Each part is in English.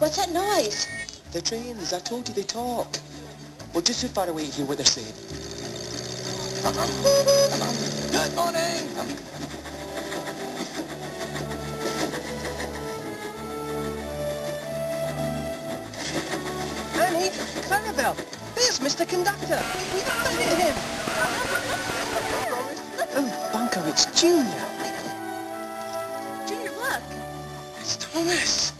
What's that noise? The trains, I told you they talk. We're just too far away to hear what they're saying. Good morning! Annie, Clarabelle, there's Mr. Conductor. We found him. Oh, Bunko, it's Junior. Junior, look. It's Thomas.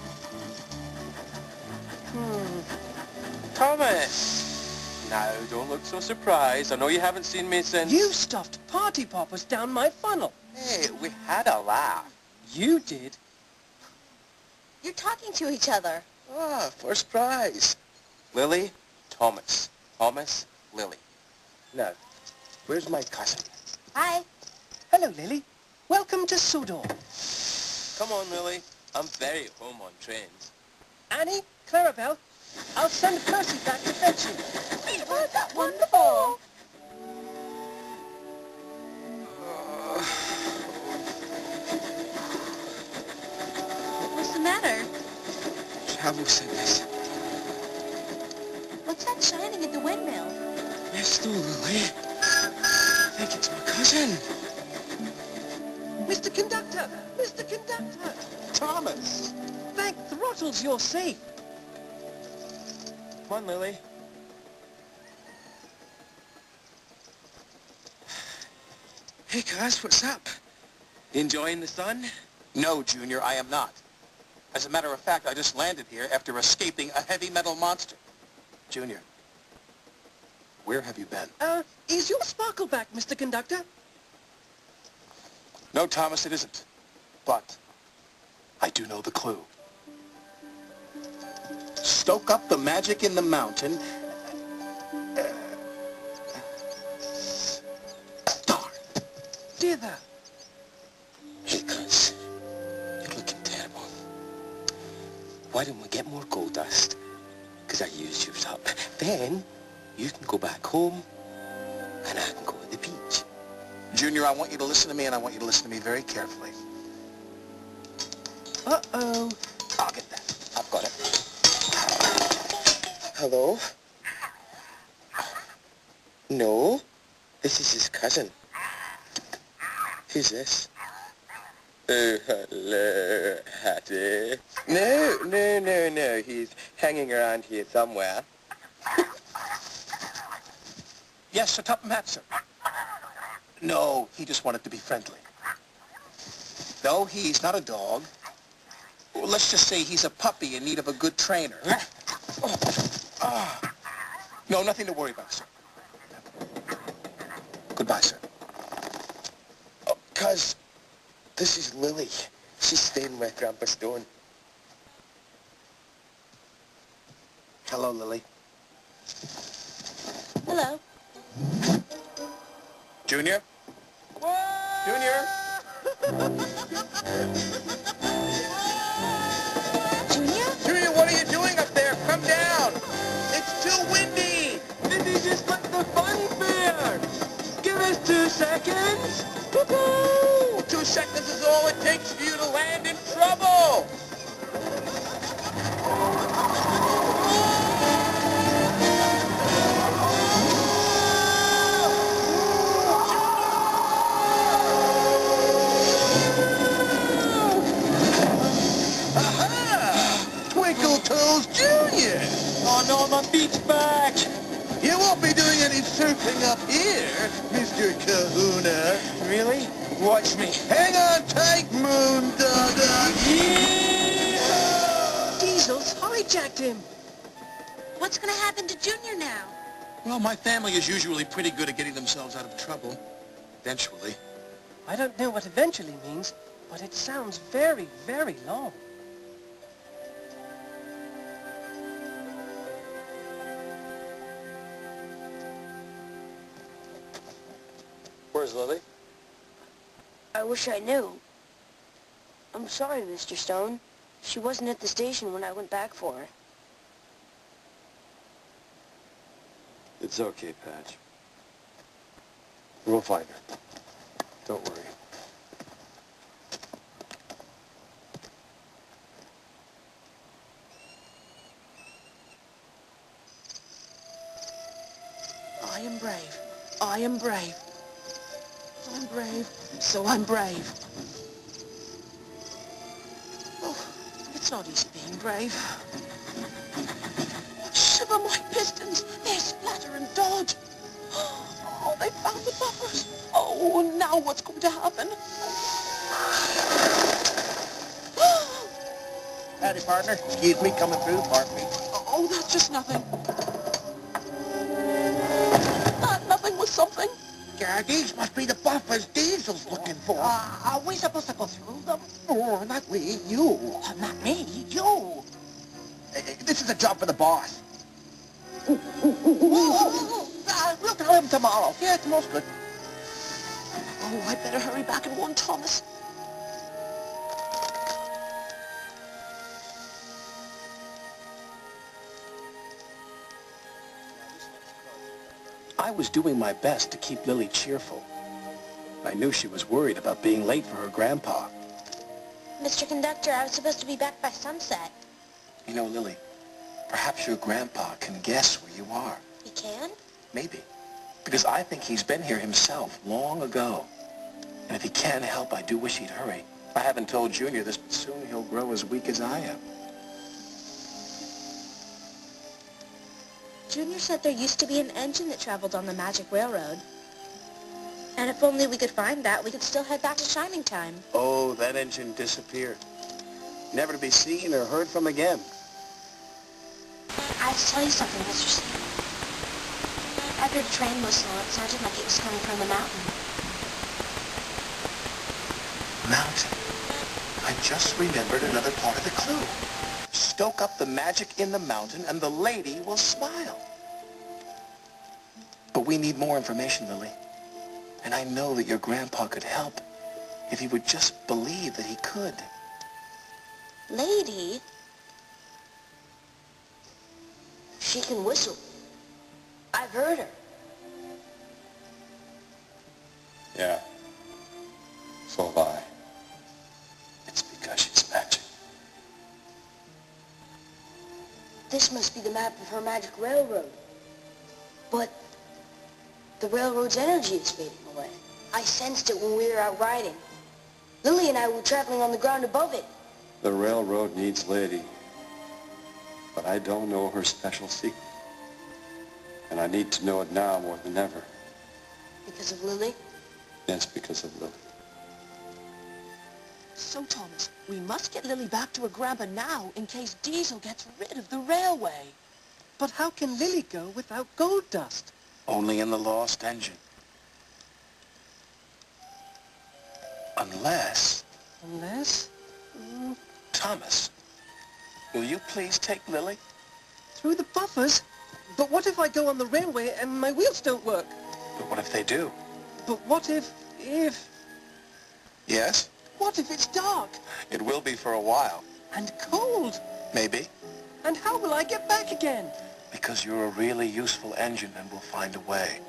Thomas! Now, don't look so surprised. I know you haven't seen me since... You stuffed party poppers down my funnel. Hey, we had a laugh. You did. You're talking to each other. Ah, first prize. Lily, Thomas. Thomas, Lily. Now, where's my cousin? Hi. Hello, Lily. Welcome to Sodor. Come on, Lily. I'm very home on trains. Annie, Clarabelle, I'll send Percy back to fetch you. Wasn't that wonderful? What's the matter? Travel sickness. What's that shining at the windmill? Yes, no, Lily. I think it's my cousin. Mr. Conductor! Mr. Conductor! Thomas! Thank throttles you're safe. Come on, Lily. Hey, Cuz, what's up? Enjoying the sun? No, Junior, I am not. As a matter of fact, I just landed here after escaping a heavy metal monster. Junior, where have you been? Is your sparkle back, Mr. Conductor? No, Thomas, it isn't. But I do know the clue. Stoke up the magic in the mountain. Darn. Dither. Hey, Cuz, you're looking terrible. Why don't we get more gold dust? Because I used yours up. Then, you can go back home, and I can go to the beach. Junior, I want you to listen to me, and I want you to listen to me very carefully. Uh-oh. I'll get that. I've got it. Hello? No, this is his cousin. Who's this? Oh, hello, Hattie. No. He's hanging around here somewhere. Yes, Sir Topham Hatt, sir. No, he just wanted to be friendly. No, he's not a dog. Well, let's just say he's a puppy in need of a good trainer. No, nothing to worry about, sir. Goodbye, sir. Oh, Cuz, this is Lily. She's staying with Grandpa Stone. Hello, Lily. Hello. Junior? Junior? Junior? Junior, what are you doing up there? Come down. It's too windy. This is just like the fun fair. Give us 2 seconds. Woo-hoo! 2 seconds is all it takes for you to land in trouble. Twinkle Toes Jr. Oh no, my beach back. You won't be doing any surfing up here, Mr. Kahuna. Really? Watch me. Hang on tight, Moon Dada. Diesel's hijacked him. What's going to happen to Junior now? Well, my family is usually pretty good at getting themselves out of trouble. Eventually. I don't know what eventually means, but it sounds very, very long. Where's Lily? I wish I knew. I'm sorry, Mr. Stone. She wasn't at the station when I went back for her. It's okay, Patch. We'll find her. Don't worry. am brave. I am brave. I'm brave, so I'm brave. Oh, it's not easy being brave. Shiver my pistons! They splatter and dodge. Oh, they found the buffers. Oh, now what's going to happen? Howdy, partner. Excuse me, coming through. Pardon me. Oh, that's just nothing. That nothing was something. Yeah, these must be the buffers Diesel's looking for. Are we supposed to go through them? Oh, not we, you. Not me, you. This is a job for the boss. We'll tell him tomorrow. Yeah, tomorrow's good. Oh, I better hurry back and warn Thomas. I was doing my best to keep Lily cheerful. I knew she was worried about being late for her grandpa. Mr. Conductor, I was supposed to be back by sunset. You know, Lily, perhaps your grandpa can guess where you are. He can? Maybe. Because I think he's been here himself long ago. And if he can't help, I do wish he'd hurry. I haven't told Junior this, but soon he'll grow as weak as I am. Junior said there used to be an engine that traveled on the Magic Railroad. And if only we could find that, we could still head back to Shining Time. Oh, that engine disappeared. Never to be seen or heard from again. I have to tell you something, Mr. Stone. I heard a train whistle. It sounded like it was coming from the mountain. Mountain. I just remembered another part of the clue. Stoke up the magic in the mountain and the lady will smile. But we need more information, Lily. And I know that your grandpa could help if he would just believe that he could. Lady? She can whistle. I've heard her. Yeah. So have I. It's because she's magic. This must be the map of her Magic Railroad. But the railroad's energy is fading away. I sensed it when we were out riding. Lily and I were traveling on the ground above it. The railroad needs Lady. But I don't know her special secret. And I need to know it now more than ever. Because of Lily? Yes, because of Lily. So, Thomas, we must get Lily back to her grandpa now in case Diesel gets rid of the railway. But how can Lily go without gold dust? Only in the lost engine. Unless... Unless... Thomas, will you please take Lily? through the buffers? But what if I go on the railway and my wheels don't work? But what if they do? But what if... Yes? What if it's dark It will be for a while. and cold? Maybe. And how will I get back again? Because you're a really useful engine and we'll find a way.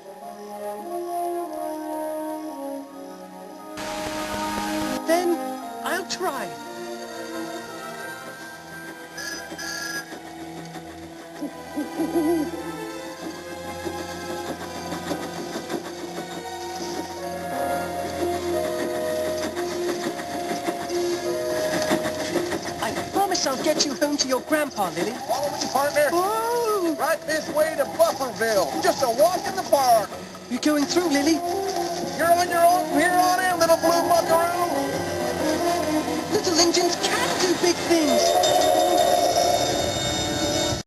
Then I'll try. I promise I'll get you home to your grandpa, Lily. Follow me, partner. Oh, Right this way to Bufferville. Just a walk in the park. you're going through, Lily? You're on your own from here on in, little blue buckaroo. Little engines can do big things.